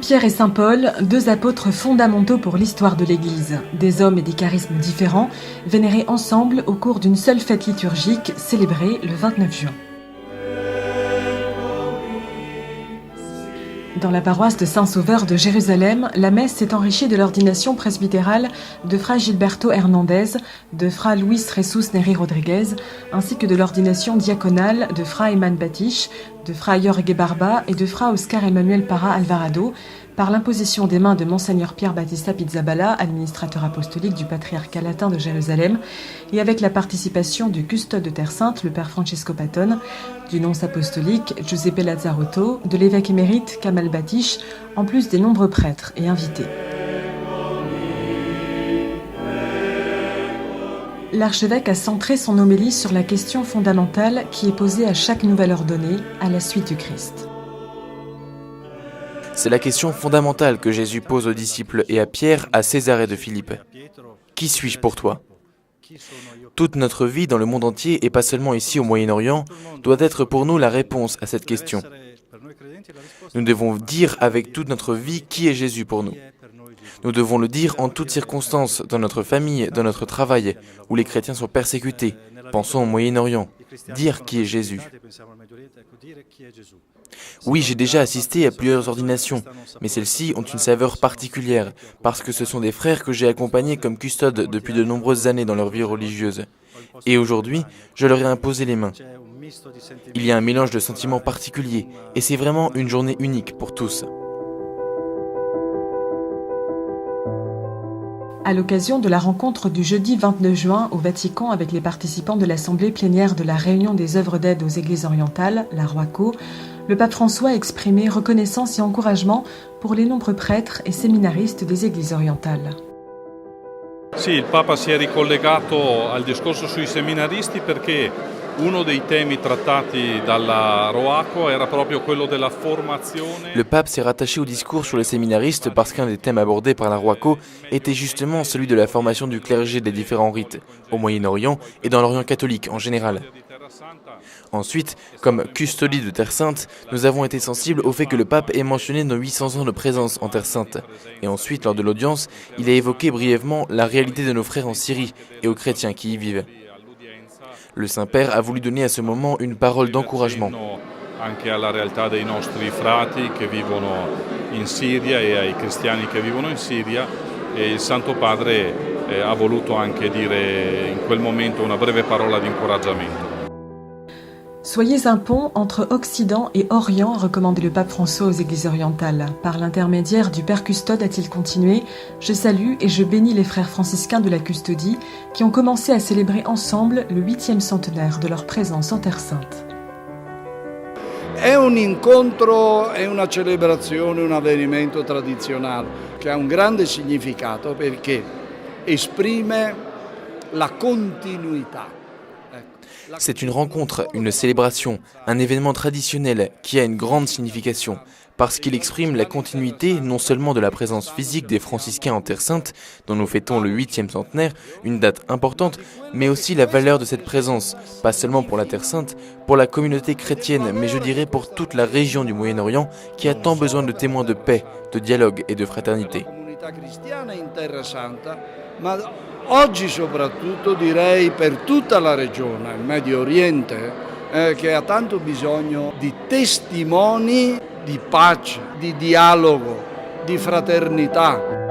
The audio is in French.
Pierre et saint Paul, deux apôtres fondamentaux pour l'histoire de l'Église, des hommes et des charismes différents, vénérés ensemble au cours d'une seule fête liturgique célébrée le 29 juin. Dans la paroisse de Saint-Sauveur de Jérusalem, la messe s'est enrichie de l'ordination presbytérale de Fra Gilberto Hernandez, de Fra Luis Jesus Neri Rodriguez, ainsi que de l'ordination diaconale de Fra Eman Batiche, de Fra Jorge Barba et de Fra Oscar Emmanuel Parra Alvarado, par l'imposition des mains de Monseigneur Pierre Battista Pizzaballa, administrateur apostolique du patriarcat latin de Jérusalem, et avec la participation du custode de Terre Sainte, le père Francesco Patton, du nonce apostolique Giuseppe Lazzarotto, de l'évêque émérite Kamal Batiche, en plus des nombreux prêtres et invités. L'archevêque a centré son homélie sur la question fondamentale qui est posée à chaque nouvelle ordonnée, à la suite du Christ. C'est la question fondamentale que Jésus pose aux disciples et à Pierre à Césarée de Philippe. Qui suis-je pour toi ? Toute notre vie dans le monde entier, et pas seulement ici au Moyen-Orient, doit être pour nous la réponse à cette question. Nous devons dire avec toute notre vie qui est Jésus pour nous. Nous devons le dire en toutes circonstances, dans notre famille, dans notre travail, où les chrétiens sont persécutés. Pensons au Moyen-Orient. Dire qui est Jésus. Oui, j'ai déjà assisté à plusieurs ordinations, mais celles-ci ont une saveur particulière, parce que ce sont des frères que j'ai accompagnés comme custodes depuis de nombreuses années dans leur vie religieuse. Et aujourd'hui, je leur ai imposé les mains. Il y a un mélange de sentiments particuliers, et c'est vraiment une journée unique pour tous. À l'occasion de la rencontre du jeudi 29 juin au Vatican avec les participants de l'Assemblée plénière de la Réunion des œuvres d'aide aux Églises orientales, la ROACO, le pape François a exprimé reconnaissance et encouragement pour les nombreux prêtres et séminaristes des Églises orientales. Sì, il Papa si è ricollegato al discorso sui seminaristi perché uno dei temi trattati dalla ROACO era proprio quello della formazione. Le pape s'est rattaché au discours sur les séminaristes parce qu'un des thèmes abordés par la ROACO était justement celui de la formation du clergé des différents rites, au Moyen-Orient et dans l'Orient catholique en général. Ensuite, comme custodie de Terre Sainte, nous avons été sensibles au fait que le pape ait mentionné nos 800 ans de présence en Terre Sainte. Et ensuite, lors de l'audience, il a évoqué brièvement la réalité de nos frères en Syrie et aux chrétiens qui y vivent. Le Saint-Père a voulu donner à ce moment une parole d'encouragement. Anche alla realtà dei nostri frati che vivono in Siria e ai cristiani che vivono in Siria, e il Santo Padre ha voluto anche dire in quel momento una breve parola di incoraggiamento. Soyez un pont entre Occident et Orient, recommandait le pape François aux Églises orientales. Par l'intermédiaire du Père Custode, a-t-il continué, je salue et je bénis les frères franciscains de la custodie qui ont commencé à célébrer ensemble le 8e centenaire de leur présence en Terre Sainte. È un incontro, è una celebrazione, un avvenimento tradizionale che ha un grande significato perché esprime la continuità. C'est une rencontre, une célébration, un événement traditionnel qui a une grande signification, parce qu'il exprime la continuité non seulement de la présence physique des franciscains en Terre Sainte, dont nous fêtons le 8e centenaire, une date importante, mais aussi la valeur de cette présence, pas seulement pour la Terre Sainte, pour la communauté chrétienne, mais je dirais pour toute la région du Moyen-Orient qui a tant besoin de témoins de paix, de dialogue et de fraternité. Oggi soprattutto direi per tutta la regione, il Medio Oriente, che ha tanto bisogno di testimoni di pace, di dialogo, di fraternità.